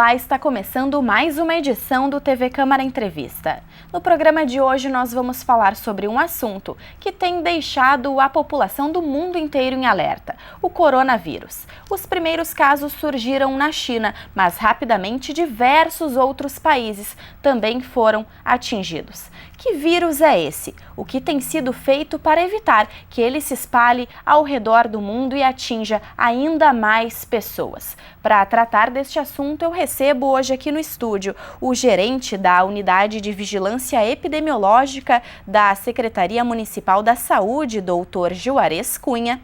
Olá, está começando mais uma edição do TV Câmara Entrevista. No programa de hoje nós vamos falar sobre um assunto que tem deixado a população do mundo inteiro em alerta, o coronavírus. Os primeiros casos surgiram na China, mas rapidamente diversos outros países também foram atingidos. Que vírus é esse? O que tem sido feito para evitar que ele se espalhe ao redor do mundo e atinja ainda mais pessoas? Para tratar deste assunto, eu recebo hoje aqui no estúdio o gerente da Unidade de Vigilância Epidemiológica da Secretaria Municipal da Saúde, Dr. Juarez Cunha,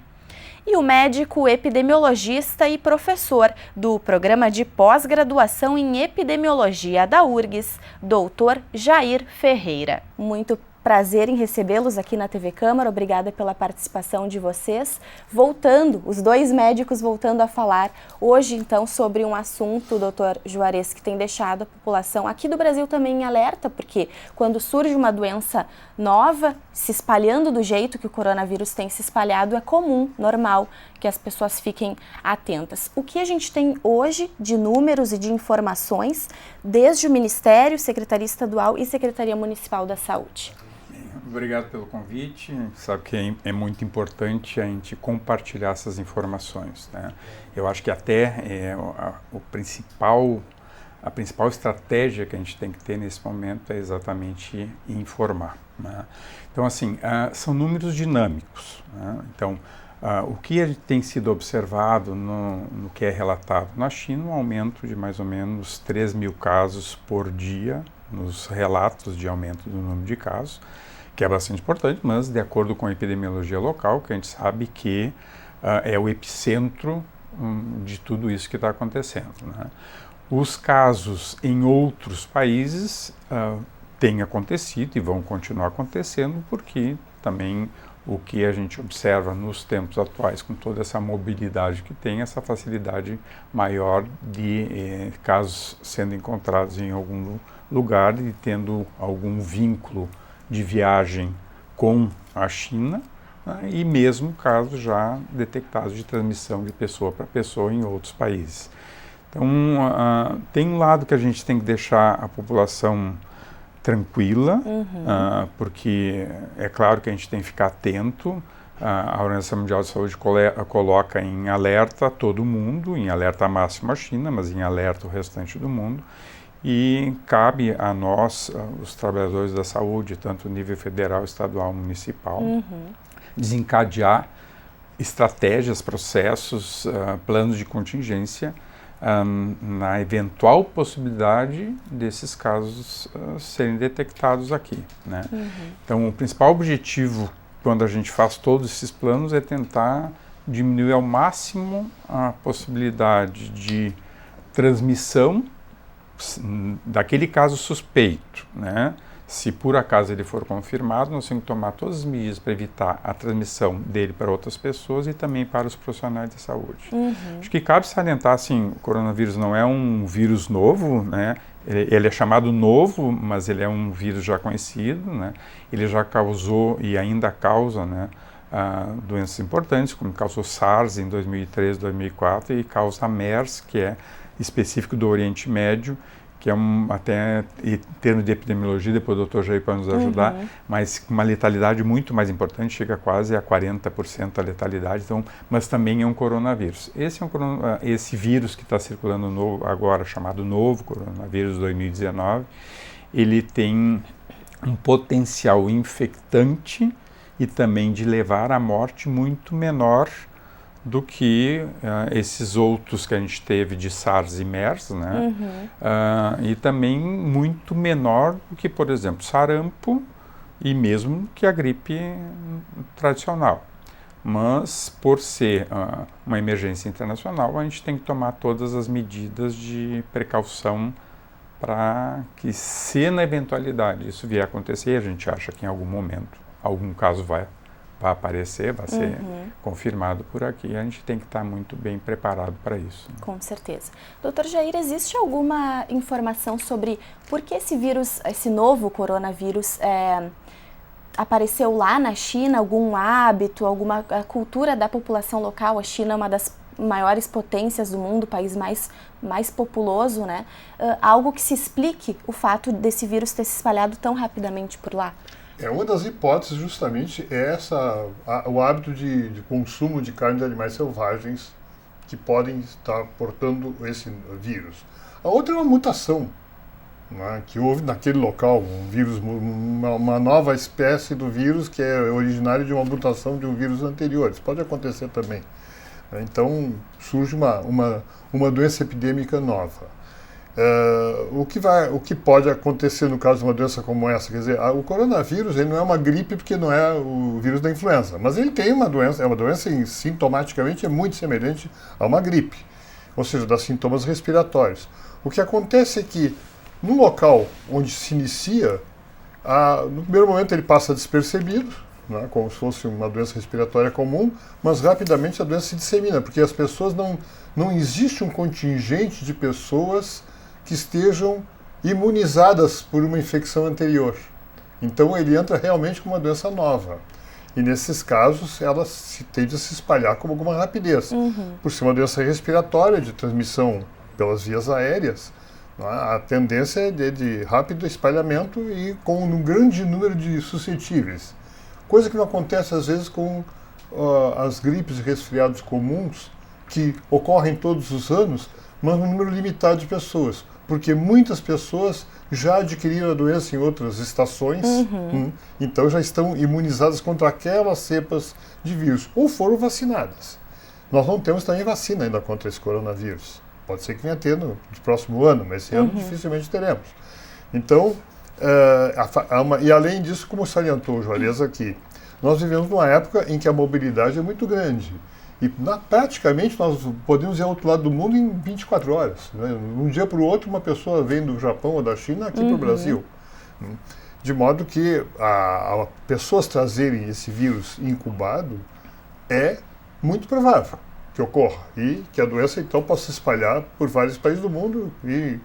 e o médico epidemiologista e professor do Programa de Pós-Graduação em Epidemiologia da URGS, Dr. Jair Ferreira. Muito prazer em recebê-los aqui na TV Câmara, obrigada pela participação de vocês. Voltando, os dois médicos voltando a falar hoje então sobre um assunto, doutor Juarez, que tem deixado a população aqui do Brasil também em alerta, porque quando surge uma doença nova, se espalhando do jeito que o coronavírus tem se espalhado, é comum, normal, que as pessoas fiquem atentas. O que a gente tem hoje de números e de informações, desde o Ministério, Secretaria Estadual e Secretaria Municipal da Saúde? Obrigado pelo convite. Sabe que é muito importante a gente compartilhar essas informações, né? Eu acho que até a principal estratégia que a gente tem que ter nesse momento é exatamente informar, né? Então, assim, são números dinâmicos, né? Então, o que tem sido observado no que é relatado na China, um aumento de mais ou menos 3 mil casos por dia, nos relatos de aumento do número de casos, que é bastante importante, mas de acordo com a epidemiologia local, que a gente sabe que é o epicentro de tudo isso que está acontecendo, né? Os casos em outros países têm acontecido e vão continuar acontecendo, porque também o que a gente observa nos tempos atuais, com toda essa mobilidade que tem, essa facilidade maior de casos sendo encontrados em algum lugar e tendo algum vínculo de viagem com a China, né, e mesmo casos já detectados de transmissão de pessoa para pessoa em outros países. Então, tem um lado que a gente tem que deixar a população tranquila, porque é claro que a gente tem que ficar atento. A Organização Mundial de Saúde coloca em alerta todo mundo, em alerta máximo a China, mas em alerta o restante do mundo. E cabe a nós, os trabalhadores da saúde, tanto no nível federal, estadual, municipal, desencadear estratégias, processos, planos de contingência na eventual possibilidade desses casos serem detectados aqui, né? Então, o principal objetivo, quando a gente faz todos esses planos, é tentar diminuir ao máximo a possibilidade de transmissão daquele caso suspeito, né? Se por acaso ele for confirmado, nós temos que tomar todas as medidas para evitar a transmissão dele para outras pessoas e também para os profissionais de saúde. Acho que cabe salientar, assim, o coronavírus não é um vírus novo, né? Ele é chamado novo, mas ele é um vírus já conhecido, né? Ele já causou e ainda causa, né, doenças importantes, como causou SARS em 2003, 2004 e causa a MERS, que é específico do Oriente Médio, que é até em termos de epidemiologia, depois o Dr. Jair pode nos ajudar, mas com uma letalidade muito mais importante, chega quase a 40% a letalidade, então, mas também é um coronavírus. Esse vírus que está circulando agora, chamado novo coronavírus 2019, ele tem um potencial infectante e também de levar à morte muito menor do que esses outros que a gente teve de SARS e MERS, né? E também muito menor do que, por exemplo, sarampo e mesmo que a gripe tradicional. Mas, por ser uma emergência internacional, a gente tem que tomar todas as medidas de precaução para que, se na eventualidade isso vier a acontecer, a gente acha que em algum momento algum caso vai aparecer, vai ser confirmado por aqui, a gente tem que estar muito bem preparado para isso. Com certeza. Doutor Jair, existe alguma informação sobre por que esse vírus, esse novo coronavírus, apareceu lá na China? Algum hábito, alguma cultura da população local? A China é uma das maiores potências do mundo, o país mais populoso, né? Algo que se explique o fato desse vírus ter se espalhado tão rapidamente por lá? Uma das hipóteses justamente é o hábito de consumo de carne de animais selvagens que podem estar portando esse vírus. A outra é uma mutação, né, que houve naquele local, um vírus, uma nova espécie do vírus que é originário de uma mutação de um vírus anterior. Isso pode acontecer também. Então surge uma doença epidêmica nova. O que pode acontecer no caso de uma doença como essa? Quer dizer, o coronavírus ele não é uma gripe porque não é o vírus da influenza, mas ele tem uma doença, sintomaticamente é muito semelhante a uma gripe, ou seja, dá sintomas respiratórios. O que acontece é que no local onde se inicia, no primeiro momento ele passa despercebido, né, como se fosse uma doença respiratória comum, mas rapidamente a doença se dissemina, porque as pessoas não existe um contingente de pessoas que estejam imunizadas por uma infecção anterior. Então ele entra realmente com uma doença nova. E nesses casos ela tende a se espalhar com alguma rapidez. Por ser uma doença respiratória de transmissão pelas vias aéreas, a tendência é de rápido espalhamento e com um grande número de suscetíveis. Coisa que não acontece às vezes com as gripes e resfriados comuns, que ocorrem todos os anos, mas um número limitado de pessoas, porque muitas pessoas já adquiriram a doença em outras estações, então já estão imunizadas contra aquelas cepas de vírus, ou foram vacinadas. Nós não temos também vacina ainda contra esse coronavírus. Pode ser que venha ter no próximo ano, mas esse ano dificilmente teremos. Então, e além disso, como salientou o Juarez aqui, nós vivemos numa época em que a mobilidade é muito grande. E praticamente nós podemos ir ao outro lado do mundo em 24 horas. Né? Um dia para o outro, uma pessoa vem do Japão ou da China aqui para o Brasil. De modo que pessoas trazerem esse vírus incubado é muito provável que ocorra. E que a doença então possa se espalhar por vários países do mundo e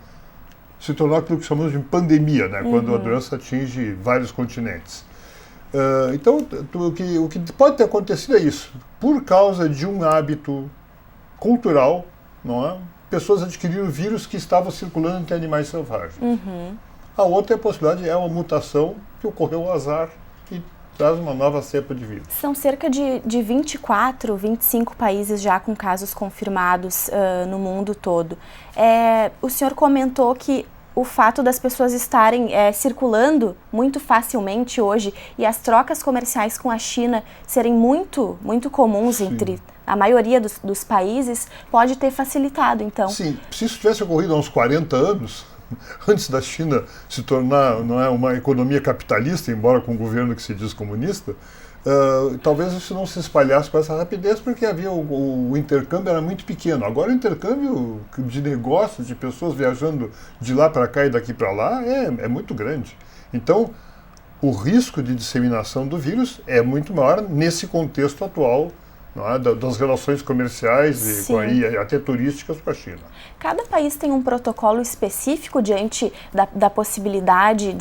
se tornar aquilo que chamamos de pandemia, né? Quando a doença atinge vários continentes. Então, o que pode ter acontecido é isso. Por causa de um hábito cultural, não é? Pessoas adquiriram vírus que estavam circulando entre animais selvagens. A outra possibilidade é uma mutação que ocorreu ao azar e traz uma nova cepa de vírus. São cerca de 24, 25 países já com casos confirmados no mundo todo. O senhor comentou que o fato das pessoas estarem circulando muito facilmente hoje e as trocas comerciais com a China serem muito comuns entre a maioria dos países pode ter facilitado, então. Sim, se isso tivesse ocorrido há uns 40 anos, antes da China se tornar uma economia capitalista, embora com um governo que se diz comunista, talvez isso não se espalhasse com essa rapidez, porque havia o intercâmbio era muito pequeno. Agora o intercâmbio de negócios, de pessoas viajando de lá para cá e daqui para lá, é muito grande. Então, o risco de disseminação do vírus é muito maior nesse contexto atual, não é, das relações comerciais e até turísticas com a China. Cada país tem um protocolo específico diante da possibilidade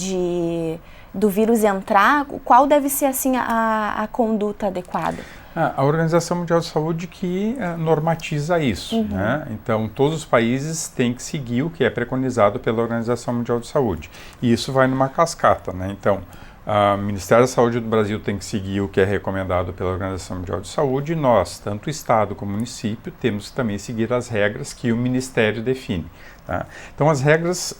do vírus entrar? Qual deve ser assim a conduta adequada? A Organização Mundial de Saúde que normatiza isso, né? Então todos os países têm que seguir o que é preconizado pela Organização Mundial de Saúde, e isso vai numa cascata, né? Então o Ministério da Saúde do Brasil tem que seguir o que é recomendado pela Organização Mundial de Saúde, e nós, tanto o Estado como o município, temos que também seguir as regras que o Ministério define, tá? Então as regras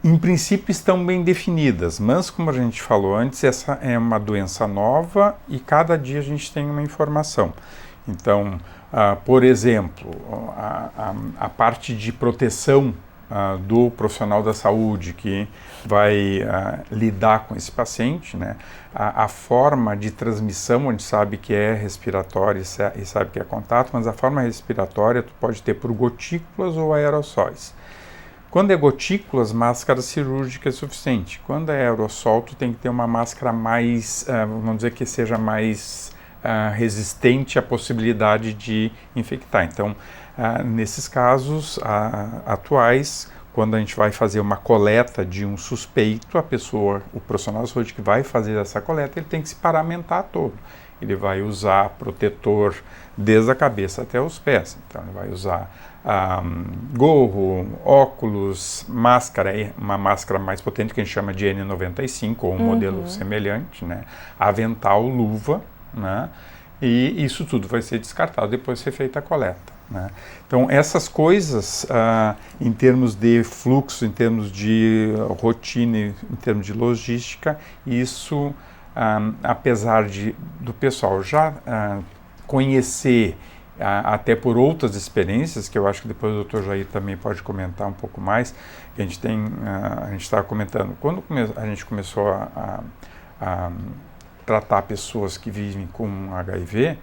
em princípio estão bem definidas, mas como a gente falou antes, essa é uma doença nova e cada dia a gente tem uma informação. Então, por exemplo, a parte de proteção do profissional da saúde que vai lidar com esse paciente, né? A forma de transmissão, onde sabe que é respiratória e sabe que é contato, mas a forma respiratória tu pode ter por gotículas ou aerossóis. Quando é gotículas, máscara cirúrgica é suficiente. Quando é aerossol, tu tem que ter uma máscara mais, vamos dizer que seja mais resistente à possibilidade de infectar. Então, nesses casos atuais, quando a gente vai fazer uma coleta de um suspeito, o profissional de saúde que vai fazer essa coleta, ele tem que se paramentar todo. Ele vai usar protetor desde a cabeça até os pés. Então, ele vai usar gorro, óculos, máscara, uma máscara mais potente que a gente chama de N95, ou um modelo semelhante, né? Avental, luva, né? E isso tudo vai ser descartado depois de ser feita a coleta, né? Então, essas coisas, em termos de fluxo, em termos de rotina, em termos de logística, isso, apesar do pessoal já conhecer, até por outras experiências, que eu acho que depois o Dr. Jair também pode comentar um pouco mais, que a gente estava comentando, quando a gente começou a tratar pessoas que vivem com HIV,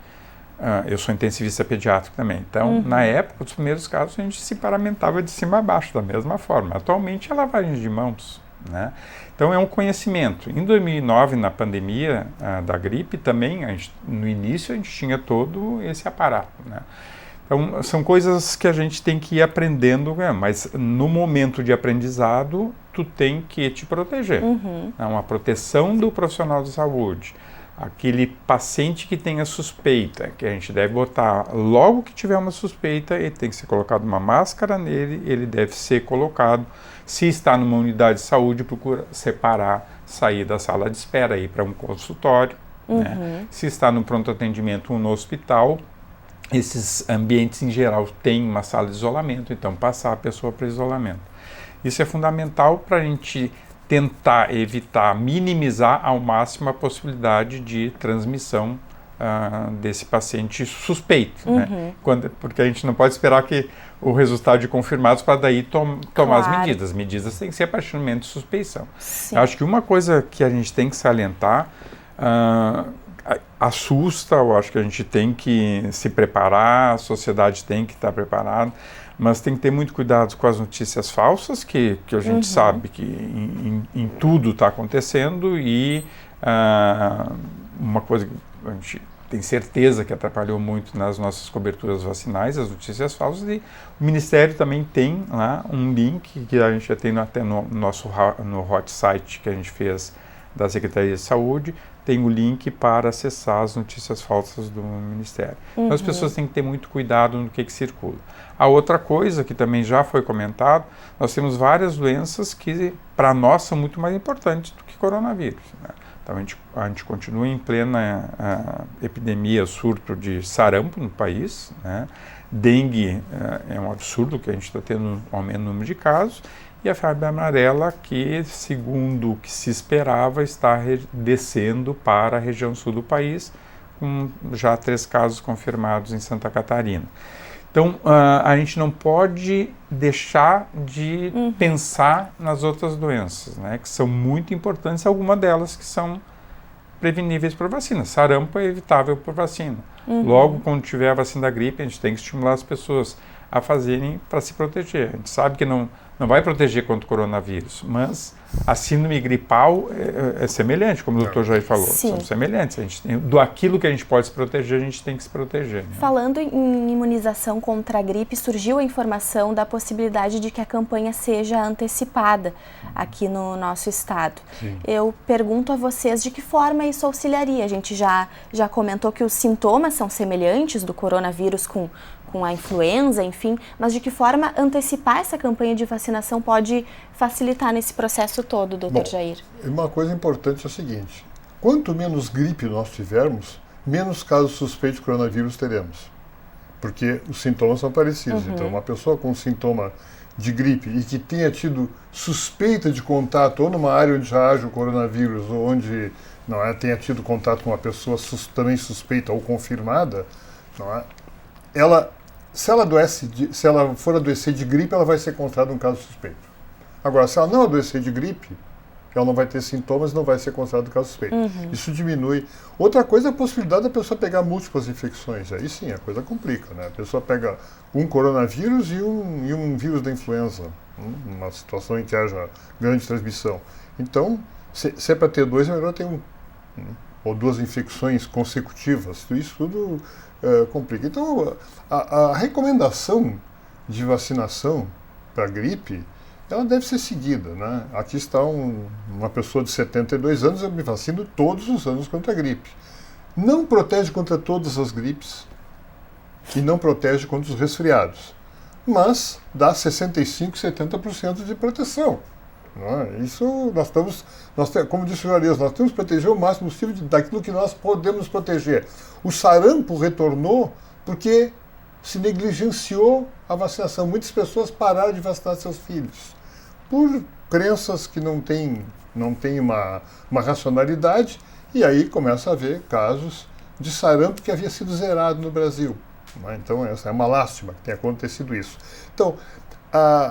eu sou intensivista pediátrico também, então na época, os primeiros casos, a gente se paramentava de cima a baixo, da mesma forma. Atualmente é lavagem de mãos, né? Então é um conhecimento. Em 2009, na pandemia da gripe, também, no início, a gente tinha todo esse aparato, né? Então são coisas que a gente tem que ir aprendendo, mas no momento de aprendizado, tu tem que te proteger. É uma proteção do profissional de saúde. Aquele paciente que tenha suspeita, que a gente deve botar, logo que tiver uma suspeita, ele tem que ser colocado uma máscara nele, ele deve ser colocado, se está numa unidade de saúde, procura separar, sair da sala de espera, ir para um consultório, né? Se está no pronto atendimento ou no hospital, esses ambientes em geral têm uma sala de isolamento, então passar a pessoa para isolamento. Isso é fundamental para a gente tentar evitar, minimizar ao máximo a possibilidade de transmissão desse paciente suspeito, né? Porque a gente não pode esperar que o resultado de confirmados para daí tomar as medidas. As medidas têm que ser a partir do momento de suspeição. Eu acho que uma coisa que a gente tem que salientar, assusta, eu acho que a gente tem que se preparar, a sociedade tem que estar preparada, mas tem que ter muito cuidado com as notícias falsas, que a gente sabe que em tudo está acontecendo, e uma coisa que a gente tem certeza que atrapalhou muito nas nossas coberturas vacinais, as notícias falsas, e o Ministério também tem lá um link que a gente já tem até no hot site que a gente fez da Secretaria de Saúde, tem o link para acessar as notícias falsas do Ministério. Então as pessoas têm que ter muito cuidado no que circula. A outra coisa que também já foi comentado, nós temos várias doenças que para nós são muito mais importantes do que coronavírus, né? Então a gente continua em plena epidemia, surto de sarampo no país, né? Dengue é um absurdo que a gente está tendo um aumento no número de casos, e a febre amarela, que, segundo o que se esperava, está descendo para a região sul do país, com já 3 casos confirmados em Santa Catarina. Então, a gente não pode deixar de pensar nas outras doenças, né, que são muito importantes, algumas delas que são preveníveis por vacina. Sarampo é evitável por vacina. Logo, quando tiver a vacina da gripe, a gente tem que estimular as pessoas a fazerem para se proteger. A gente sabe que não vai proteger contra o coronavírus, mas a síndrome gripal é semelhante, como o Dr. Jair falou. Sim. São semelhantes. Aquilo que a gente pode se proteger, a gente tem que se proteger, né? Falando em imunização contra a gripe, surgiu a informação da possibilidade de que a campanha seja antecipada aqui no nosso estado. Sim. Eu pergunto a vocês de que forma isso auxiliaria. A gente já comentou que os sintomas são semelhantes do coronavírus com a influenza, enfim, mas de que forma antecipar essa campanha de vacinação pode facilitar nesse processo todo, Dr. Jair? Uma coisa importante é o seguinte: quanto menos gripe nós tivermos, menos casos suspeitos de coronavírus teremos, porque os sintomas são parecidos. Então, uma pessoa com sintoma de gripe e que tenha tido suspeita de contato ou numa área onde já haja o coronavírus ou onde tenha tido contato com uma pessoa também suspeita ou confirmada, se ela for adoecer de gripe, ela vai ser considerada um caso suspeito. Agora, se ela não adoecer de gripe, ela não vai ter sintomas e não vai ser considerado um caso suspeito. Isso diminui. Outra coisa é a possibilidade da pessoa pegar múltiplas infecções. Aí sim, a coisa complica, né? A pessoa pega um coronavírus e um vírus da influenza, uma situação em que haja grande transmissão. Então, se é para ter 2, é melhor ter ou 2 infecções consecutivas. Isso tudo complica. Então, a recomendação de vacinação para gripe ela deve ser seguida, né? Aqui está uma pessoa de 72 anos, eu me vacino todos os anos contra a gripe. Não protege contra todas as gripes e não protege contra os resfriados, mas dá 65%, 70% de proteção. Não é? Isso como disse o Juarez, nós temos que proteger o máximo possível daquilo que nós podemos proteger. O sarampo retornou porque se negligenciou a vacinação. Muitas pessoas pararam de vacinar seus filhos por crenças que não têm uma racionalidade, e aí começa a haver casos de sarampo que havia sido zerado no Brasil. Então, essa é uma lástima que tenha acontecido isso. Então,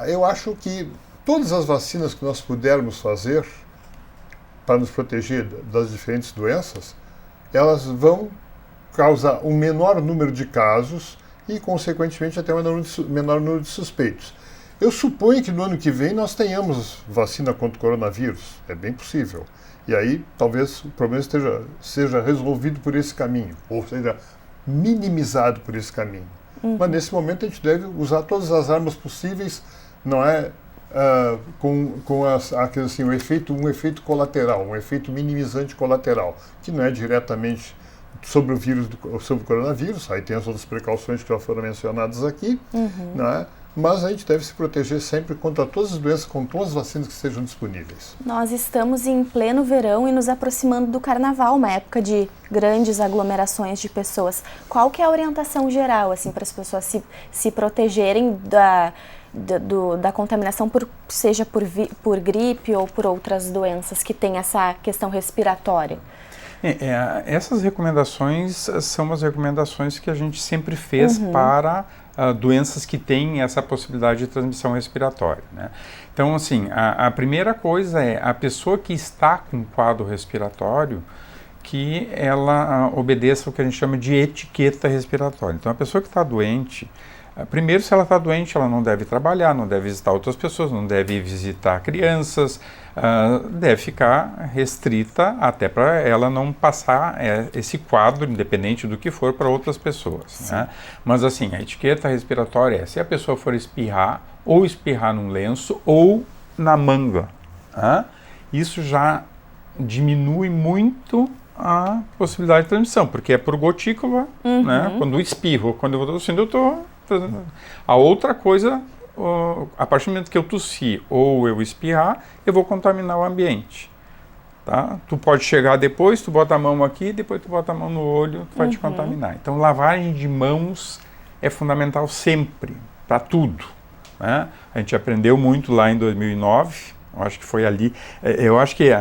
eu acho que todas as vacinas que nós pudermos fazer para nos proteger das diferentes doenças, elas vão causar um menor número de casos e, consequentemente, até um menor número de suspeitos. Eu suponho que no ano que vem nós tenhamos vacina contra o coronavírus, é bem possível. E aí talvez o problema seja resolvido por esse caminho, ou seja, minimizado por esse caminho. Mas nesse momento a gente deve usar todas as armas possíveis, não é assim, um efeito colateral, um efeito minimizante colateral, que não é diretamente sobre sobre o coronavírus, aí tem as outras precauções que já foram mencionadas aqui, não é? Mas a gente deve se proteger sempre contra todas as doenças, com todas as vacinas que estejam disponíveis. Nós estamos em pleno verão e nos aproximando do carnaval, uma época de grandes aglomerações de pessoas. Qual que é a orientação geral, assim, para as pessoas se protegerem da contaminação, seja por gripe ou por outras doenças que têm essa questão respiratória? Essas recomendações são as recomendações que a gente sempre fez para doenças que têm essa possibilidade de transmissão respiratória, né? Então, assim, a primeira coisa é a pessoa que está com quadro respiratório, que ela obedeça o que a gente chama de etiqueta respiratória. Então, a pessoa que está doente, primeiro, se ela está doente, ela não deve trabalhar, não deve visitar outras pessoas, não deve visitar crianças, deve ficar restrita até para ela não passar esse quadro, independente do que for, para outras pessoas, né? Mas assim, a etiqueta respiratória é se a pessoa for espirrar, ou espirrar num lenço, ou na manga, isso já diminui muito a possibilidade de transmissão, porque é por gotícula, né? Quando eu espirro, quando eu estou tossindo, eu estou... A outra coisa, a partir do momento que eu tossir ou eu espirrar, eu vou contaminar o ambiente, tá? Tu pode chegar depois, tu bota a mão aqui, depois tu bota a mão no olho, tu vai te contaminar. Então, lavagem de mãos é fundamental sempre, para tudo, né? A gente aprendeu muito lá em 2009, eu acho que foi ali, eu acho que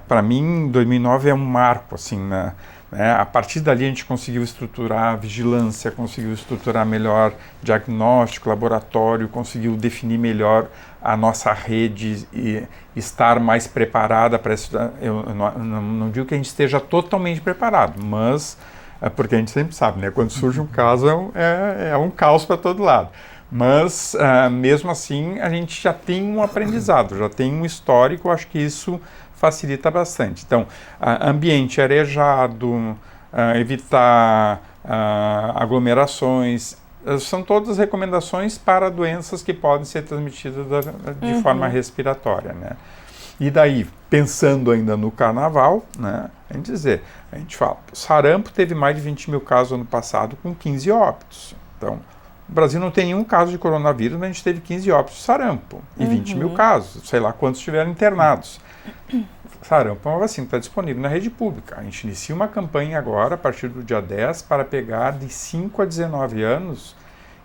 para mim 2009 é um marco, assim, né? A partir dali a gente conseguiu estruturar a vigilância, conseguiu estruturar melhor diagnóstico, laboratório, conseguiu definir melhor a nossa rede e estar mais preparada para isso. Eu não digo que a gente esteja totalmente preparado, mas porque a gente sempre sabe, né? Quando surge um caso é um caos para todo lado. Mas mesmo assim a gente já tem um aprendizado, já tem um histórico, acho que isso facilita bastante. Então, ambiente arejado, evitar aglomerações, são todas recomendações para doenças que podem ser transmitidas de forma respiratória, né? E daí, pensando ainda no carnaval, né, a gente fala, sarampo teve mais de 20 mil casos ano passado, com 15 óbitos. Então, o Brasil não tem nenhum caso de coronavírus, mas a gente teve 15 óbitos de sarampo e 20 mil casos, sei lá quantos estiveram internados. Sarampo é uma vacina que está disponível na rede pública. A gente inicia uma campanha agora, a partir do dia 10, para pegar de 5 a 19 anos,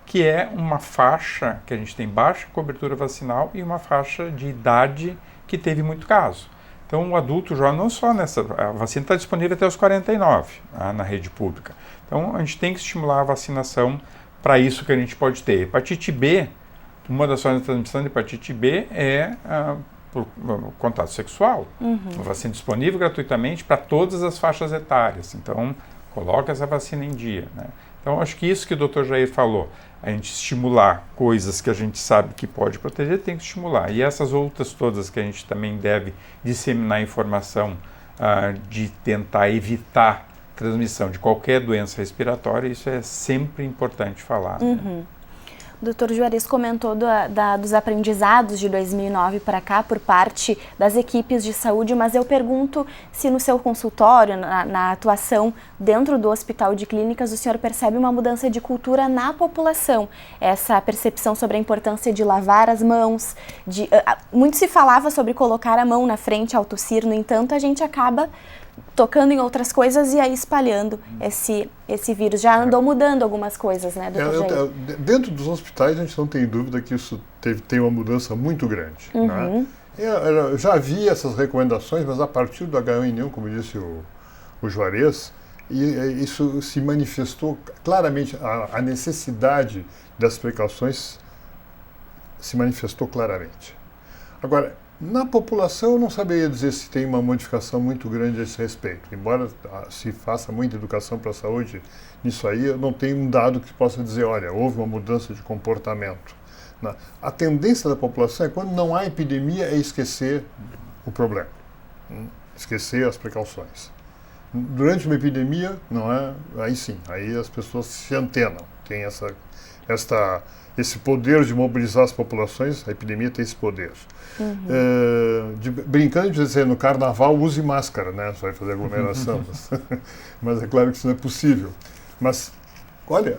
que é uma faixa que a gente tem baixa cobertura vacinal e uma faixa de idade que teve muito caso. Então, o adulto já não só a vacina está disponível até os 49 na rede pública. Então, a gente tem que estimular a vacinação para isso que a gente pode ter. Hepatite B, uma das formas de transmissão de hepatite B é por contato sexual. Uma vacina disponível gratuitamente para todas as faixas etárias. Então, coloca essa vacina em dia, né? Então, acho que isso que o Dr. Jair falou, a gente estimular coisas que a gente sabe que pode proteger, tem que estimular. E essas outras todas que a gente também deve disseminar informação de tentar evitar transmissão de qualquer doença respiratória, isso é sempre importante falar. Né? O Dr. Juarez comentou dos aprendizados de 2009 para cá por parte das equipes de saúde, mas eu pergunto se no seu consultório, na atuação dentro do Hospital de Clínicas, o senhor percebe uma mudança de cultura na população, essa percepção sobre a importância de lavar as mãos, muito se falava sobre colocar a mão na frente ao tossir, no entanto a gente acaba tocando em outras coisas e aí espalhando esse vírus. Já andou mudando algumas coisas, né, doutor Jair? Dentro dos hospitais, a gente não tem dúvida que isso tem uma mudança muito grande. Né? Eu já havia essas recomendações, mas a partir do H1N1, como disse o Juarez, isso se manifestou claramente, a necessidade das precauções se manifestou claramente. Agora, na população, eu não saberia dizer se tem uma modificação muito grande a esse respeito. Embora se faça muita educação para a saúde nisso aí, eu não tenho um dado que possa dizer, olha, houve uma mudança de comportamento. A tendência da população é, quando não há epidemia, é esquecer o problema, esquecer as precauções. Durante uma epidemia, não é? Aí sim, aí as pessoas se antenam, tem esse poder de mobilizar as populações. A epidemia tem esse poder. Brincando de dizer, no carnaval use máscara, né? Você vai fazer aglomeração, mas é claro que isso não é possível. Mas, olha,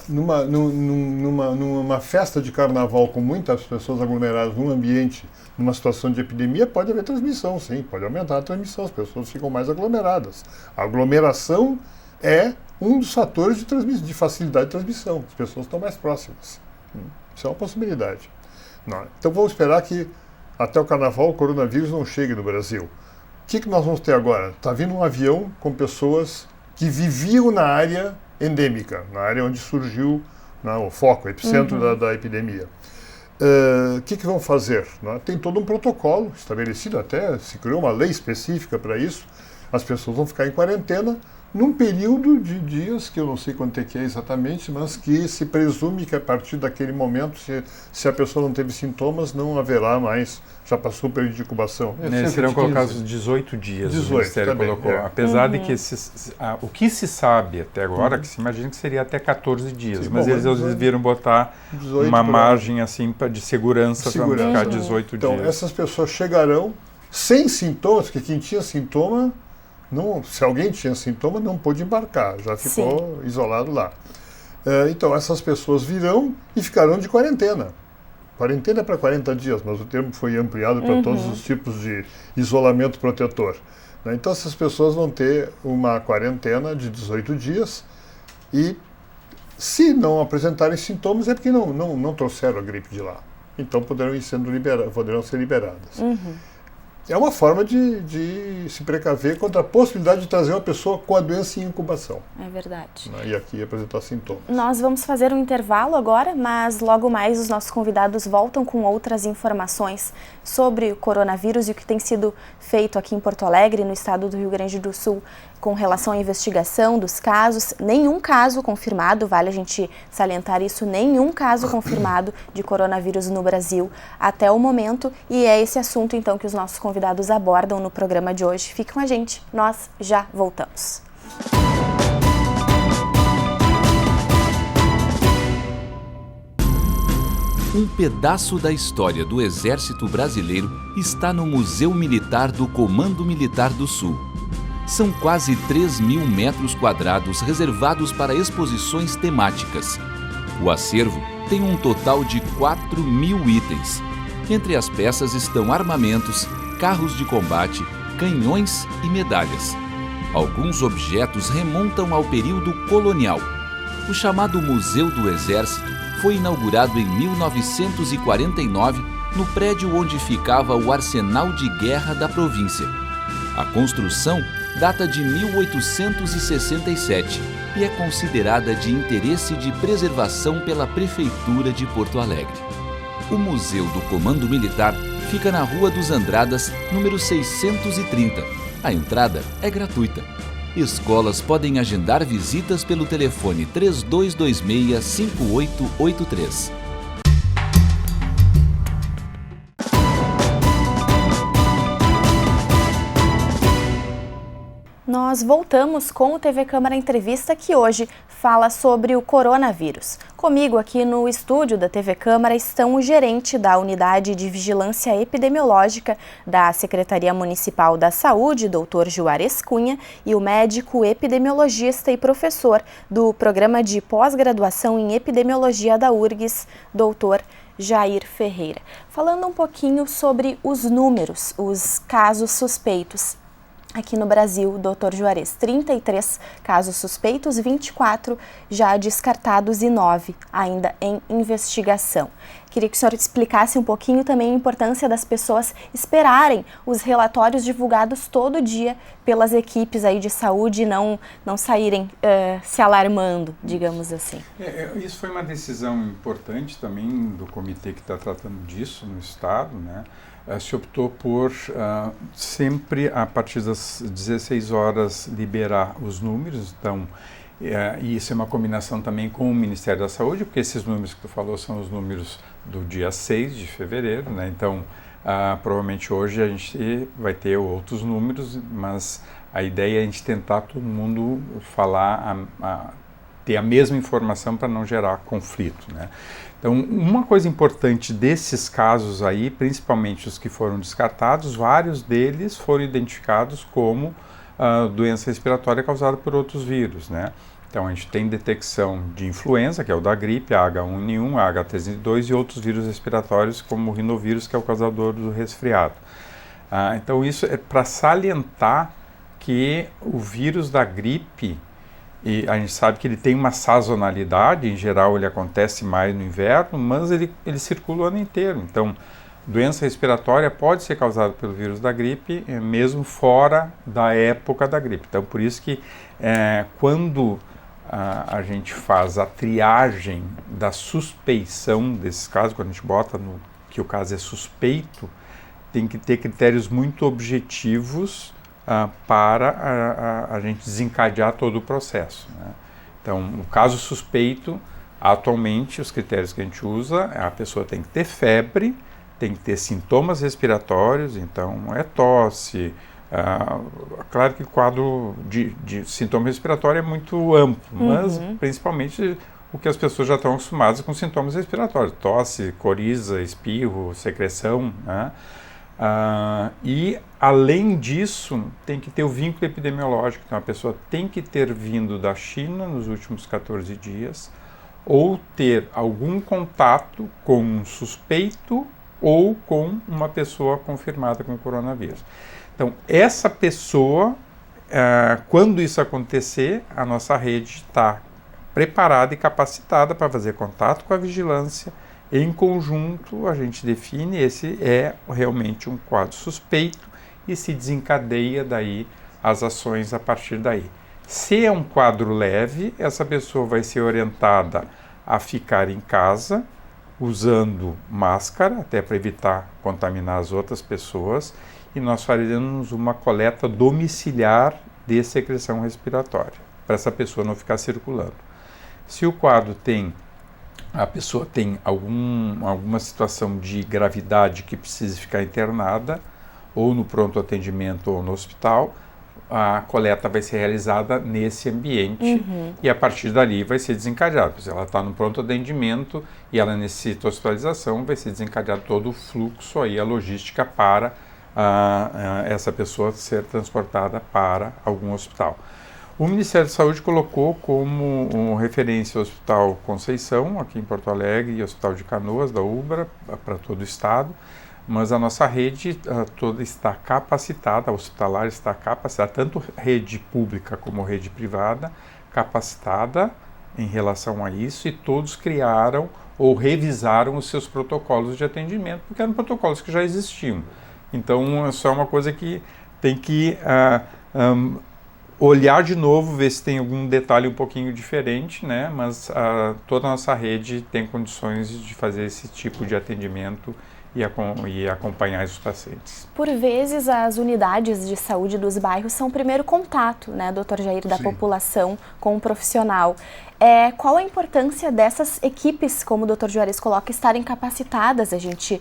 numa festa de carnaval com muitas pessoas aglomeradas num ambiente, numa situação de epidemia, pode haver transmissão, sim, pode aumentar a transmissão, as pessoas ficam mais aglomeradas. A aglomeração é um dos fatores de facilidade de transmissão. As pessoas estão mais próximas. Isso é uma possibilidade. Então vamos esperar que até o carnaval o coronavírus não chegue no Brasil. O que nós vamos ter agora? Está vindo um avião com pessoas que viviam na área endêmica, na área onde surgiu o foco, o epicentro da epidemia. O que vão fazer? Tem todo um protocolo estabelecido, até se criou uma lei específica para isso. As pessoas vão ficar em quarentena num período de dias, que eu não sei quanto é que é exatamente, mas que se presume que a partir daquele momento, se a pessoa não teve sintomas, não haverá mais, já passou o período de incubação. Serão colocados 18 dias, 18, o Ministério também, colocou. Apesar de que o que se sabe até agora, que se imagina que seria até 14 dias, sim, mas eles viram botar uma margem assim de segurança para ficar 18 dias. Então, essas pessoas chegarão sem sintomas, porque quem tinha sintoma, se alguém tinha sintoma, não pôde embarcar, já ficou isolado lá. Então, essas pessoas virão e ficarão de quarentena. Quarentena é para 40 dias, mas o termo foi ampliado para todos os tipos de isolamento protetor. Então, essas pessoas vão ter uma quarentena de 18 dias e, se não apresentarem sintomas, é porque não trouxeram a gripe de lá. Então, poderão ser liberadas. É uma forma de se precaver contra a possibilidade de trazer uma pessoa com a doença em incubação. É verdade. E aqui apresentar sintomas. Nós vamos fazer um intervalo agora, mas logo mais os nossos convidados voltam com outras informações sobre o coronavírus e o que tem sido feito aqui em Porto Alegre, no estado do Rio Grande do Sul, com relação à investigação dos casos. Nenhum caso confirmado, vale a gente salientar isso, nenhum caso confirmado de coronavírus no Brasil até o momento. E é esse assunto, então, que os nossos convidados abordam no programa de hoje. Fique com a gente, nós já voltamos. Um pedaço da história do Exército Brasileiro está no Museu Militar do Comando Militar do Sul. São quase 3.000 metros quadrados reservados para exposições temáticas. O acervo tem um total de 4.000 itens. Entre as peças estão armamentos, carros de combate, canhões e medalhas. Alguns objetos remontam ao período colonial. O chamado Museu do Exército foi inaugurado em 1949 no prédio onde ficava o Arsenal de Guerra da província. A construção data de 1867 e é considerada de interesse de preservação pela Prefeitura de Porto Alegre. O Museu do Comando Militar fica na Rua dos Andradas, número 630. A entrada é gratuita. Escolas podem agendar visitas pelo telefone 3226-5883. Nós voltamos com o TV Câmara Entrevista, que hoje fala sobre o coronavírus. Comigo aqui no estúdio da TV Câmara estão o gerente da Unidade de Vigilância Epidemiológica da Secretaria Municipal da Saúde, Dr. Juarez Cunha, e o médico epidemiologista e professor do Programa de Pós-Graduação em Epidemiologia da URGS, Dr. Jair Ferreira. Falando um pouquinho sobre os números, os casos suspeitos. Aqui no Brasil, Dr. Juarez, 33 casos suspeitos, 24 já descartados e 9 ainda em investigação. Queria que o senhor explicasse um pouquinho também a importância das pessoas esperarem os relatórios divulgados todo dia pelas equipes aí de saúde e não saírem se alarmando, digamos assim. Isso foi uma decisão importante também do comitê que está tratando disso no Estado, né? Se optou por sempre, a partir das 16 horas, liberar os números. Então, e isso é uma combinação também com o Ministério da Saúde, porque esses números que tu falou são os números do dia 6 de fevereiro, né? Então, provavelmente hoje a gente vai ter outros números, mas a ideia é a gente tentar todo mundo falar, ter a mesma informação para não gerar conflito, né? Então, uma coisa importante desses casos aí, principalmente os que foram descartados, vários deles foram identificados como doença respiratória causada por outros vírus, né? Então, a gente tem detecção de influenza, que é o da gripe, a H1N1, a H3N2 e outros vírus respiratórios, como o rinovírus, que é o causador do resfriado. Então, isso é para salientar que o vírus da gripe, e a gente sabe que ele tem uma sazonalidade, em geral ele acontece mais no inverno, mas ele circula o ano inteiro. Então, doença respiratória pode ser causada pelo vírus da gripe, mesmo fora da época da gripe. Então, por isso que quando a gente faz a triagem da suspeição desses casos, quando a gente bota que o caso é suspeito, tem que ter critérios muito objetivos para a gente desencadear todo o processo, né? Então, no caso suspeito, atualmente os critérios que a gente usa, a pessoa tem que ter febre, tem que ter sintomas respiratórios, então é tosse. Claro que o quadro de sintoma respiratório é muito amplo, mas principalmente o que as pessoas já estão acostumadas com sintomas respiratórios, tosse, coriza, espirro, secreção, né? E, além disso, tem que ter o vínculo epidemiológico. Então, a pessoa tem que ter vindo da China nos últimos 14 dias ou ter algum contato com um suspeito ou com uma pessoa confirmada com coronavírus. Então, essa pessoa, quando isso acontecer, a nossa rede está preparada e capacitada para fazer contato com a vigilância. Em conjunto, a gente define, esse é realmente um quadro suspeito e se desencadeia daí as ações a partir daí. Se é um quadro leve, essa pessoa vai ser orientada a ficar em casa, usando máscara, até para evitar contaminar as outras pessoas, e nós faremos uma coleta domiciliar de secreção respiratória, para essa pessoa não ficar circulando. Se o quadro a pessoa tem alguma situação de gravidade que precisa ficar internada, ou no pronto atendimento ou no hospital, a coleta vai ser realizada nesse ambiente e a partir dali vai ser desencadeada. Se ela está no pronto atendimento e ela necessita hospitalização, vai ser desencadeado todo o fluxo aí, a logística para essa pessoa ser transportada para algum hospital. O Ministério da Saúde colocou como referência o Hospital Conceição, aqui em Porto Alegre, e o Hospital de Canoas, da UBRA, para todo o estado, mas a nossa rede toda está capacitada, a hospitalar está capacitada, tanto rede pública como rede privada, capacitada em relação a isso, e todos criaram ou revisaram os seus protocolos de atendimento, porque eram protocolos que já existiam. Então, é só uma coisa que tem que olhar de novo, ver se tem algum detalhe um pouquinho diferente, né? Mas toda a nossa rede tem condições de fazer esse tipo de atendimento e acompanhar os pacientes. Por vezes, as unidades de saúde dos bairros são o primeiro contato, né, doutor Jair, da população com o profissional. Qual a importância dessas equipes, como o doutor Juarez coloca, estarem capacitadas? A gente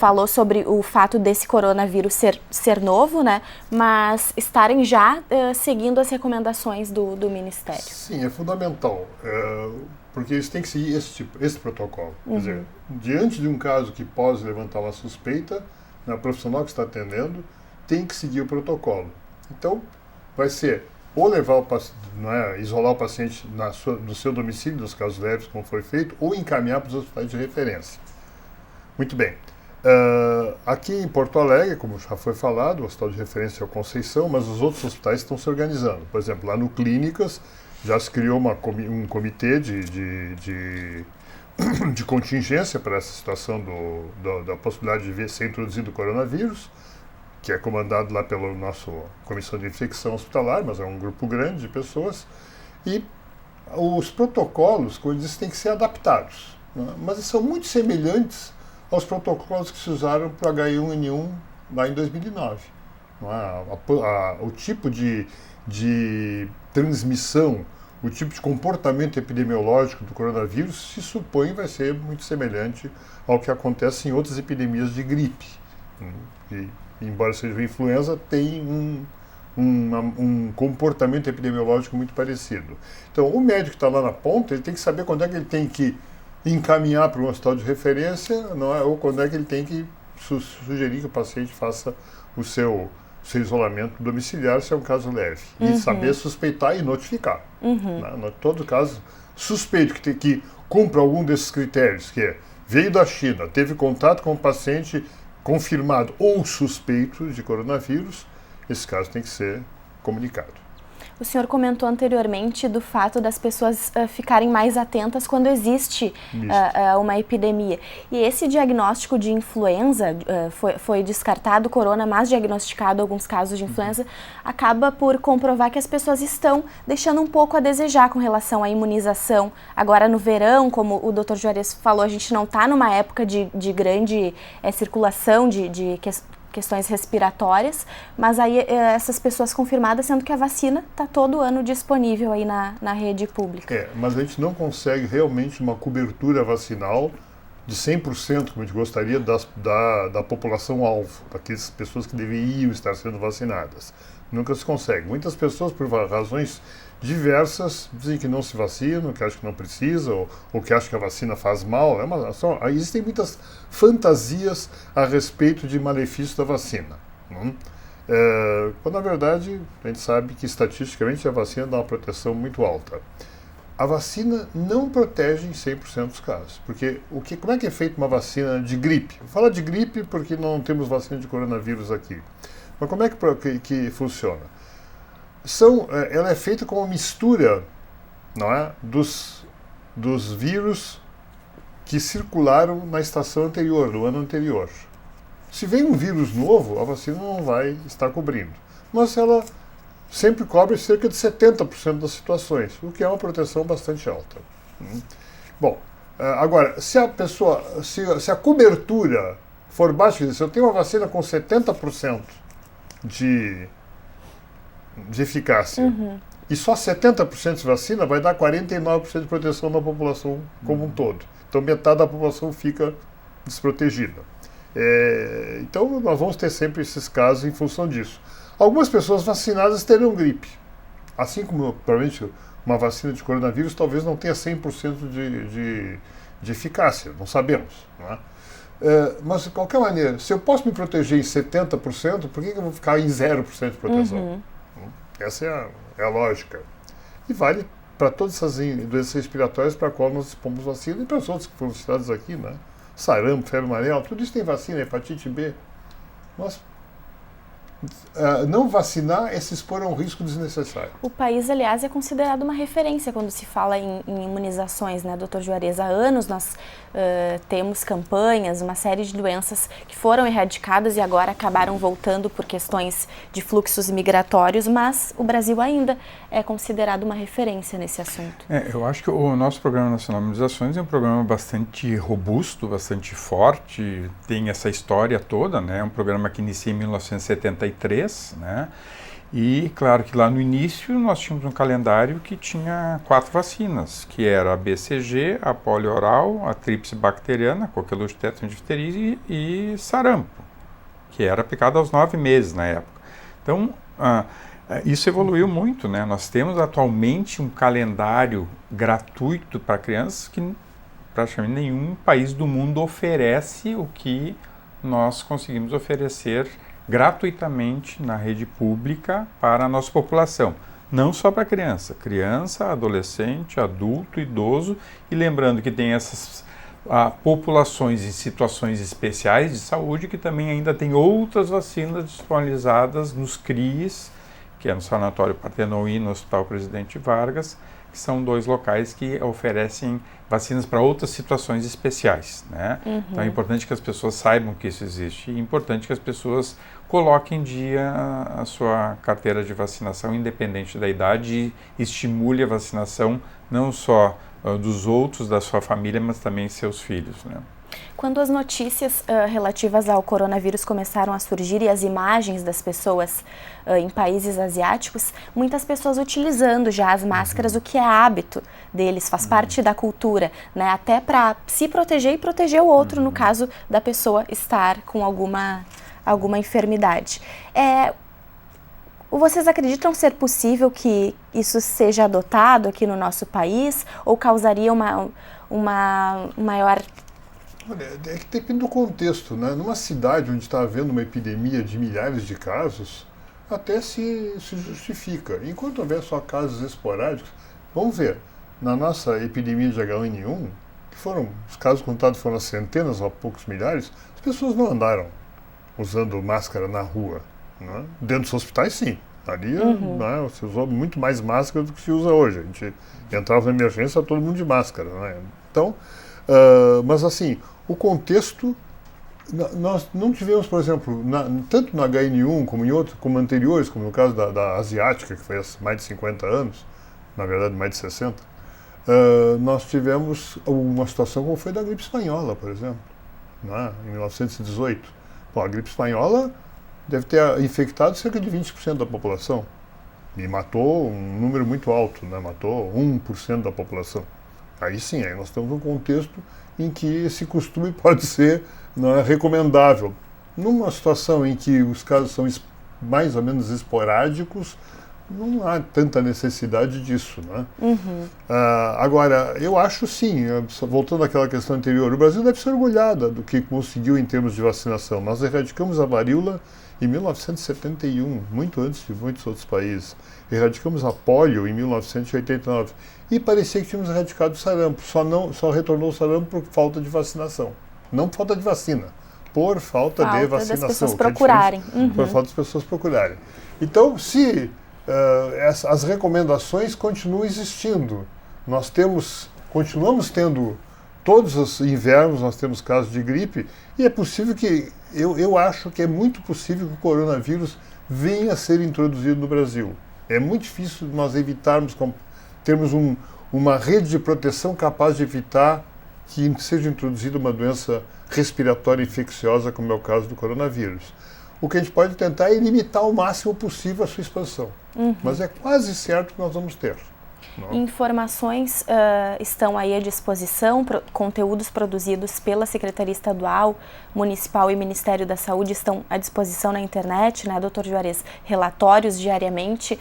falou sobre o fato desse coronavírus ser novo, né? Mas estarem já seguindo as recomendações do Ministério. Sim, é fundamental, porque eles têm que seguir esse protocolo. Quer dizer, diante de um caso que pode levantar uma suspeita, a profissional que está atendendo tem que seguir o protocolo. Então, vai ser ou levar o paciente, isolar o paciente no seu domicílio, nos casos leves, como foi feito, ou encaminhar para os hospitais de referência. Muito bem. Aqui em Porto Alegre, como já foi falado, o hospital de referência é o Conceição, mas os outros hospitais estão se organizando. Por exemplo, lá no Clínicas já se criou um comitê de contingência para essa situação da possibilidade de ser introduzido o coronavírus, que é comandado lá pela nossa Comissão de Infecção Hospitalar, mas é um grupo grande de pessoas, e os protocolos, como eu disse, têm que ser adaptados, né? Mas eles são muito semelhantes aos protocolos que se usaram para o H1N1 lá em 2009. Não é? O tipo de transmissão, o tipo de comportamento epidemiológico do coronavírus se supõe vai ser muito semelhante ao que acontece em outras epidemias de gripe. E, embora seja a influenza, tem um comportamento epidemiológico muito parecido. Então, o médico que está lá na ponta, ele tem que saber quando é que ele tem que encaminhar para um hospital de referência, não é? Ou quando é que ele tem que sugerir que o paciente faça o seu isolamento domiciliar, se é um caso leve. E saber suspeitar e notificar. Né? Em todo caso, suspeito que cumpra algum desses critérios, que é veio da China, teve contato com o paciente confirmado ou suspeito de coronavírus, esse caso tem que ser comunicado. O senhor comentou anteriormente do fato das pessoas ficarem mais atentas quando existe uma epidemia. E esse diagnóstico de influenza, foi descartado corona, mas diagnosticado alguns casos de influenza, acaba por comprovar que as pessoas estão deixando um pouco a desejar com relação à imunização. Agora no verão, como o Dr. Juarez falou, a gente não está numa época de grande circulação de questões respiratórias, mas aí essas pessoas confirmadas, sendo que a vacina está todo ano disponível aí na rede pública. Mas a gente não consegue realmente uma cobertura vacinal de 100%, como a gente gostaria, da população-alvo, daquelas pessoas que deveriam estar sendo vacinadas. Nunca se consegue. Muitas pessoas, por razões diversas, dizem que não se vacinam, que acham que não precisa, ou que acham que a vacina faz mal. Existem muitas fantasias a respeito de malefícios da vacina. Quando, na verdade, a gente sabe que, estatisticamente, a vacina dá uma proteção muito alta. A vacina não protege em 100% dos casos. Porque como é que é feita uma vacina de gripe? Vou falar de gripe porque não temos vacina de coronavírus aqui. Mas como é que funciona? Ela é feita com uma mistura, não é, dos vírus que circularam na estação anterior, no ano anterior. Se vem um vírus novo, a vacina não vai estar cobrindo. Mas ela sempre cobre cerca de 70% das situações, o que é uma proteção bastante alta. Bom, agora, se a cobertura for baixa, se eu tenho uma vacina com 70% de eficácia e só 70% de vacina, vai dar 49% de proteção na população como um todo. Então metade da população fica desprotegida. Então nós vamos ter sempre esses casos em função disso. Algumas pessoas vacinadas terão gripe. Assim como provavelmente uma vacina de coronavírus talvez não tenha 100% de eficácia, não sabemos. Não é? Mas, de qualquer maneira, se eu posso me proteger em 70%, por que eu vou ficar em 0% de proteção? Essa é a lógica. E vale para todas essas doenças respiratórias para as quais nós dispomos vacina e para as outras que foram citadas aqui, né? Sarampo, febre amarela, tudo isso tem vacina, hepatite B. Mas não vacinar é se expor a um risco desnecessário. O país, aliás, é considerado uma referência quando se fala em imunizações, né, Dr. Juarez? Há anos nós temos campanhas, uma série de doenças que foram erradicadas e agora acabaram voltando por questões de fluxos migratórios, mas o Brasil ainda é considerado uma referência nesse assunto. Eu acho que o nosso Programa Nacional de Imunizações é um programa bastante robusto, bastante forte, tem essa história toda, né? É um programa que inicia em 1973, né? E claro que lá no início nós tínhamos um calendário que tinha 4 vacinas, que era a BCG, a polio oral, a tríplice bacteriana, coqueluche, tétano, difteria e sarampo, que era aplicado aos 9 meses na época. Então, isso evoluiu muito, né? Nós temos atualmente um calendário gratuito para crianças que praticamente nenhum país do mundo oferece o que nós conseguimos oferecer gratuitamente na rede pública para a nossa população. Não só para criança, adolescente, adulto, idoso, e lembrando que tem essas populações em situações especiais de saúde que também ainda tem outras vacinas disponibilizadas nos CRIs, que é no Sanatório Partenon e no Hospital Presidente Vargas, que são 2 locais que oferecem vacinas para outras situações especiais, né? Então é importante que as pessoas saibam que isso existe e é importante que as pessoas coloquem em dia a sua carteira de vacinação, independente da idade, e estimule a vacinação não só dos outros, da sua família, mas também seus filhos, né? Quando as notícias relativas ao coronavírus começaram a surgir e as imagens das pessoas em países asiáticos, muitas pessoas utilizando já as máscaras, o que é hábito deles, faz parte da cultura, né? Até para se proteger e proteger o outro, no caso da pessoa estar com alguma enfermidade. Vocês acreditam ser possível que isso seja adotado aqui no nosso país ou causaria uma maior... Olha, é que depende do contexto, né? Numa cidade onde está havendo uma epidemia de milhares de casos, até se justifica. Enquanto houver só casos esporádicos, vamos ver, na nossa epidemia de H1N1, que os casos contados foram centenas ou poucos milhares, as pessoas não andaram usando máscara na rua, né? Dentro dos hospitais, sim. Ali né, se usou muito mais máscara do que se usa hoje. A gente entrava na emergência, todo mundo de máscara, né? Então, mas assim, o contexto, nós não tivemos, por exemplo, tanto no H1N1 como em outros, como anteriores, como no caso da asiática, que foi há mais de 50 anos, na verdade mais de 60, nós tivemos uma situação como foi da gripe espanhola, por exemplo, né, em 1918. Bom, a gripe espanhola deve ter infectado cerca de 20% da população e matou um número muito alto, né, matou 1% da população. Aí sim, aí nós temos um contexto em que esse costume pode ser recomendável. Numa situação em que os casos são mais ou menos esporádicos, não há tanta necessidade disso, né? Agora, eu acho sim, voltando àquela questão anterior, o Brasil deve ser orgulhado do que conseguiu em termos de vacinação. Nós erradicamos a varíola em 1971, muito antes de muitos outros países. Erradicamos a polio em 1989 e parecia que tínhamos erradicado o sarampo, só retornou o sarampo por falta de vacinação. Não por falta de vacina, por falta de vacinação. Das pessoas procurarem. Por falta das pessoas procurarem. Então, se as recomendações continuam existindo, continuamos tendo, todos os invernos nós temos casos de gripe, e é possível que, eu acho que é muito possível que o coronavírus venha a ser introduzido no Brasil. É muito difícil nós termos uma rede de proteção capaz de evitar que seja introduzida uma doença respiratória infecciosa, como é o caso do coronavírus. O que a gente pode tentar é limitar ao máximo possível a sua expansão. Mas é quase certo que nós vamos ter. Informações estão aí à disposição, conteúdos produzidos pela Secretaria Estadual, Municipal e Ministério da Saúde estão à disposição na internet, né, Dr. Juarez? Relatórios diariamente,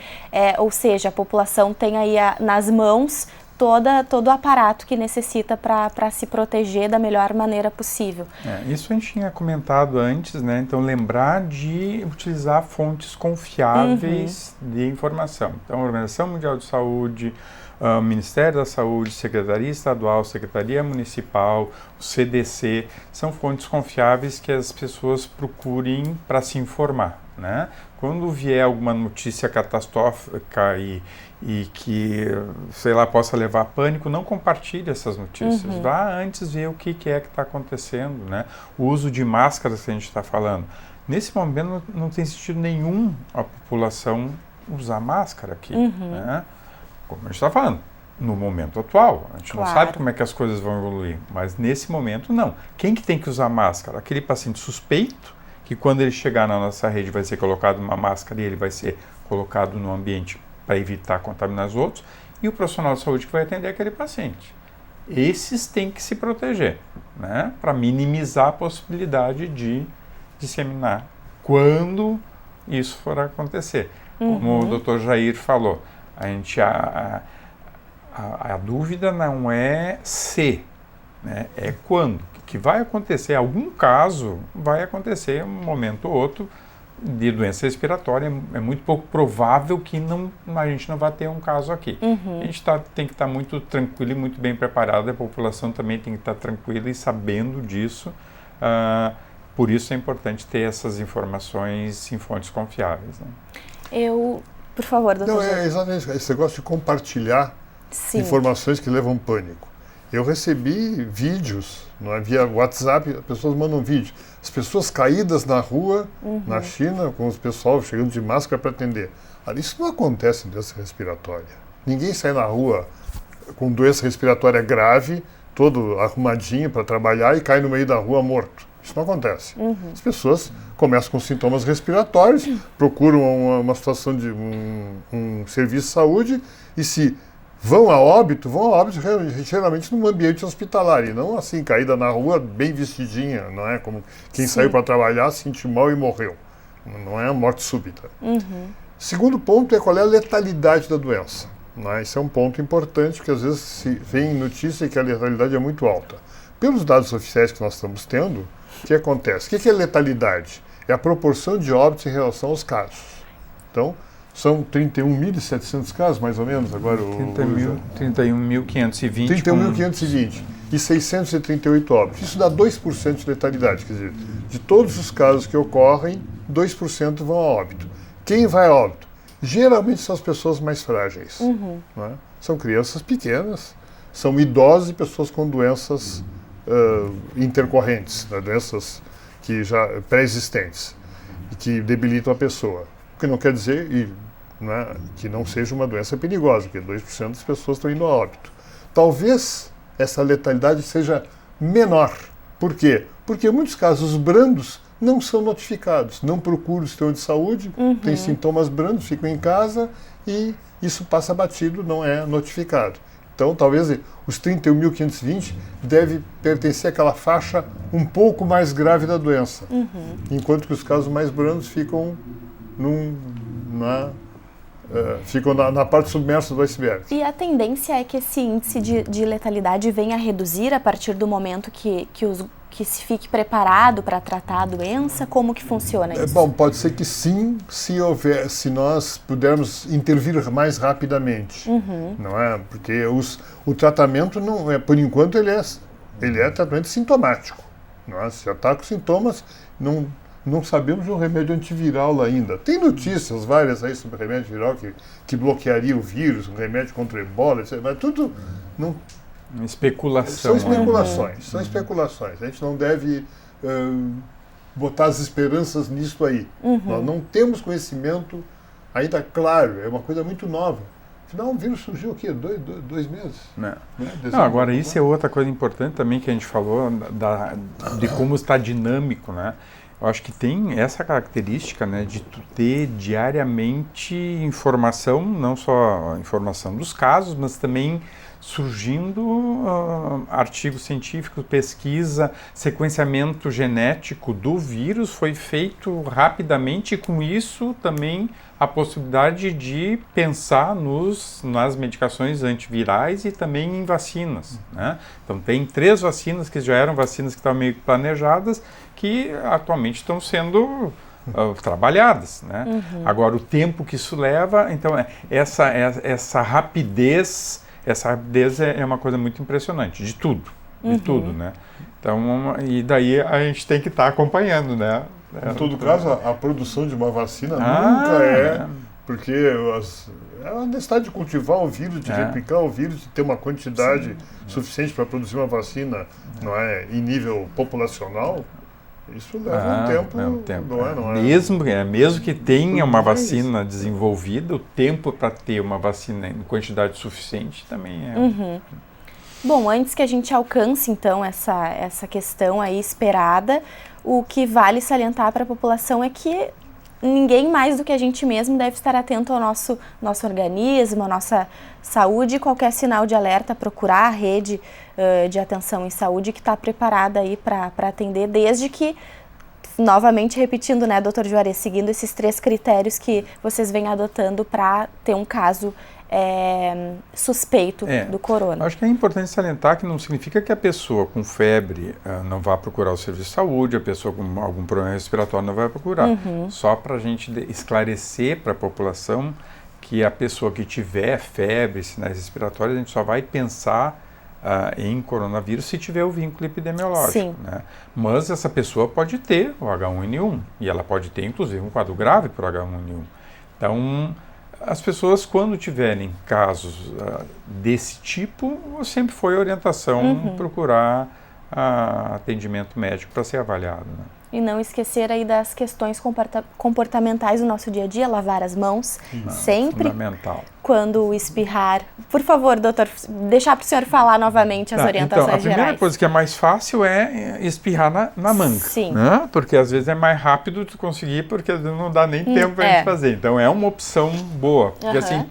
ou seja, a população tem aí nas mãos todo o aparato que necessita para se proteger da melhor maneira possível. Isso a gente tinha comentado antes, né? Então lembrar de utilizar fontes confiáveis de informação. Então a Organização Mundial de Saúde, o Ministério da Saúde, Secretaria Estadual, Secretaria Municipal, o CDC, são fontes confiáveis que as pessoas procurem para se informar, né? Quando vier alguma notícia catastrófica e que, sei lá, possa levar a pânico, não compartilhe essas notícias. Vá antes ver o que é que está acontecendo, né? O uso de máscaras que a gente está falando. Nesse momento não tem sentido nenhum a população usar máscara aqui, né? Como a gente está falando, no momento atual. A gente não sabe como é que as coisas vão evoluir, mas nesse momento não. Quem que tem que usar máscara? Aquele paciente suspeito, que quando ele chegar na nossa rede vai ser colocado uma máscara e ele vai ser colocado no ambiente para evitar contaminar os outros, e o profissional de saúde que vai atender aquele paciente. Esses têm que se proteger, né, para minimizar a possibilidade de disseminar quando isso for acontecer. Como o Dr. Jair falou, a dúvida não é se, né, é quando. Que vai acontecer, algum caso vai acontecer um momento ou outro de doença respiratória. É muito pouco provável que a gente não vai ter um caso aqui. A gente tem que estar muito tranquilo e muito bem preparado, a população também tem que estar tranquila e sabendo disso. Por isso é importante ter essas informações em fontes confiáveis, né? Por favor, doutor. Não, é exatamente esse negócio de compartilhar informações que levam pânico. Eu recebi vídeos, não é, via WhatsApp, as pessoas mandam vídeo. As pessoas caídas na rua, na China, com os pessoal chegando de máscara para atender. Isso não acontece em doença respiratória. Ninguém sai na rua com doença respiratória grave, todo arrumadinho para trabalhar e cai no meio da rua morto. Isso não acontece. As pessoas começam com sintomas respiratórios, procuram uma situação de um serviço de saúde e se vão a óbito geralmente num ambiente hospitalar e não assim, caída na rua, bem vestidinha, não é? Como quem saiu para trabalhar, sentiu mal e morreu. Não é a morte súbita. Segundo ponto é qual é a letalidade da doença. Não é? Esse é um ponto importante, porque às vezes se vem notícia que a letalidade é muito alta. Pelos dados oficiais que nós estamos tendo, o que acontece? O que é letalidade? É a proporção de óbitos em relação aos casos. Então, são 31.700 casos, mais ou menos, agora 31.520. 31.520 e 638 óbitos. Isso dá 2% de letalidade, quer dizer, de todos os casos que ocorrem, 2% vão a óbito. Quem vai a óbito? Geralmente são as pessoas mais frágeis. Não é? São crianças pequenas, são idosos e pessoas com doenças intercorrentes, né? Doenças que já pré-existentes e que debilitam a pessoa. O que não quer dizer né, que não seja uma doença perigosa, porque 2% das pessoas estão indo a óbito. Talvez essa letalidade seja menor. Por quê? Porque em muitos casos brandos não são notificados, não procuram o sistema de saúde, têm sintomas brandos, ficam em casa e isso passa batido, não é notificado. Então, talvez os 31.520 deve pertencer àquela faixa um pouco mais grave da doença, enquanto que os casos mais brandos ficam na parte submersa do iceberg. E a tendência é que esse índice de letalidade venha a reduzir a partir do momento que se fique preparado para tratar a doença? Como que funciona isso? Bom, pode ser que sim, se nós pudermos intervir mais rapidamente, não é? Porque o tratamento não é, por enquanto ele é tratamento sintomático, não é? Se já está com sintomas, não sabemos de um remédio antiviral ainda. Tem notícias várias aí sobre remédio viral que bloquearia o vírus, um remédio contra o ebola, etc. Mas tudo não. Especulação. São especulações. A gente não deve botar as esperanças nisso aí. Nós não temos conhecimento ainda claro, é uma coisa muito nova. Afinal, o vírus surgiu aqui há 2 meses. Não, agora isso é outra coisa importante também que a gente falou de como está dinâmico, né? Eu acho que tem essa característica, né, de tu ter diariamente informação, não só a informação dos casos, mas também surgindo artigos científicos, pesquisa, sequenciamento genético do vírus foi feito rapidamente e com isso também a possibilidade de pensar nas medicações antivirais e também em vacinas, né? Então tem 3 vacinas que já eram vacinas que estavam meio que planejadas que atualmente estão sendo trabalhadas, né? Agora o tempo que isso leva, então essa rapidez é uma coisa muito impressionante, de tudo, né? Então, e daí a gente tem que estar acompanhando, né? Em todo caso, a produção de uma vacina nunca porque é a necessidade de cultivar o vírus, de replicar o vírus, de ter uma quantidade suficiente para produzir uma vacina, não é, em nível populacional. Isso leva um tempo, não é? Mesmo que tenha uma vacina desenvolvida, o tempo para ter uma vacina em quantidade suficiente também é... Bom, antes que a gente alcance, então, essa questão aí esperada, o que vale salientar para a população é que ninguém mais do que a gente mesmo deve estar atento ao nosso organismo, à nossa saúde, qualquer sinal de alerta, procurar a rede de atenção em saúde que está preparada aí para atender, desde que, novamente repetindo, né, doutor Juarez, seguindo esses 3 critérios que vocês vêm adotando para ter um caso suspeito do corona. Acho que é importante salientar que não significa que a pessoa com febre não vá procurar o serviço de saúde, a pessoa com algum problema respiratório não vai procurar. Só para a gente esclarecer para a população que a pessoa que tiver febre, sinais respiratórios, a gente só vai pensar em coronavírus se tiver o vínculo epidemiológico. Sim. Né? Mas essa pessoa pode ter o H1N1 e ela pode ter inclusive um quadro grave por H1N1. Então, as pessoas, quando tiverem casos desse tipo, sempre foi orientação procurar atendimento médico para ser avaliado. Né? E não esquecer aí das questões comportamentais do nosso dia a dia, lavar as mãos sempre. Fundamental. Quando espirrar. Por favor, doutor, deixar para o senhor falar novamente as orientações então, a primeira gerais. coisa que é mais fácil é espirrar na manga. Sim. Né? Porque às vezes é mais rápido tu conseguir, porque não dá nem tempo para a gente fazer. Então é uma opção boa. Porque assim,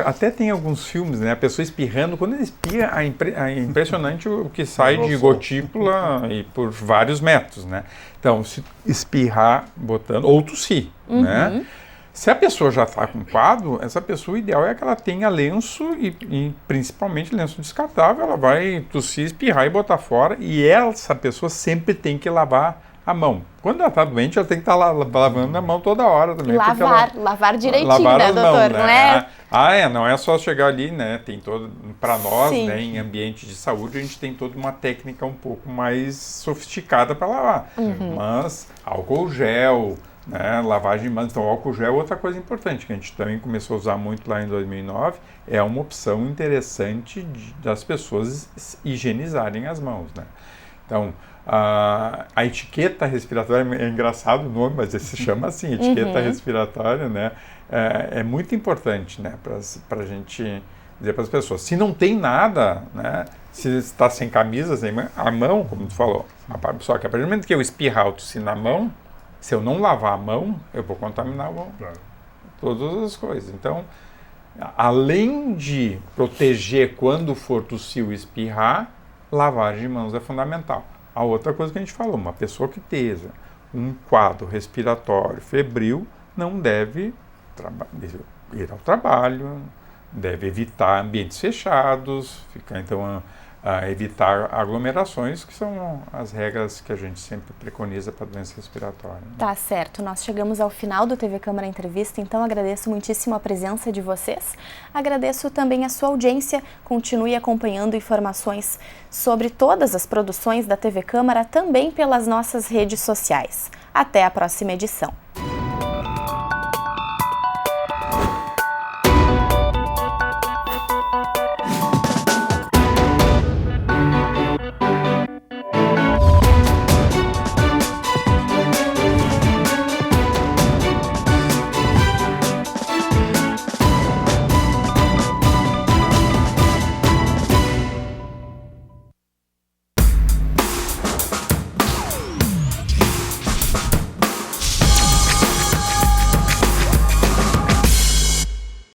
até tem alguns filmes, né? A pessoa espirrando, quando ele espirra, é impressionante o que sai de gotícula e por vários metros, né? Então, se espirrar botando, ou tossir, né? Se a pessoa já está com quadro, essa pessoa, o ideal é que ela tenha lenço e principalmente lenço descartável, ela vai tossir, espirrar e botar fora, e essa pessoa sempre tem que lavar a mão. Quando ela está doente, ela tem que estar lavando a mão toda hora também. Lavar direitinho, né, doutor? Não é? Não é só chegar ali, né? Tem todo, para nós, né, em ambiente de saúde, a gente tem toda uma técnica um pouco mais sofisticada para lavar. Mas álcool gel, né, lavagem de mãos. Então, álcool gel é outra coisa importante, que a gente também começou a usar muito lá em 2009, é uma opção interessante das pessoas higienizarem as mãos, né? Então, a etiqueta respiratória, é engraçado o nome, mas se chama assim, etiqueta respiratória, né? É muito importante, né, para a gente dizer para as pessoas. Se não tem nada, né, se está sem camisa, sem a mão, como tu falou, só que a partir do momento que eu espirrar ou tossir na mão, se eu não lavar a mão, eu vou contaminar todas as coisas. Então, além de proteger quando for tossir ou espirrar, lavagem de mãos é fundamental. A outra coisa que a gente falou, uma pessoa que esteja um quadro respiratório febril não deve ir ao trabalho, deve evitar ambientes fechados, evitar aglomerações, que são as regras que a gente sempre preconiza para doença respiratória. Tá certo, nós chegamos ao final do TV Câmara Entrevista, então agradeço muitíssimo a presença de vocês, agradeço também a sua audiência, continue acompanhando informações sobre todas as produções da TV Câmara, também pelas nossas redes sociais. Até a próxima edição.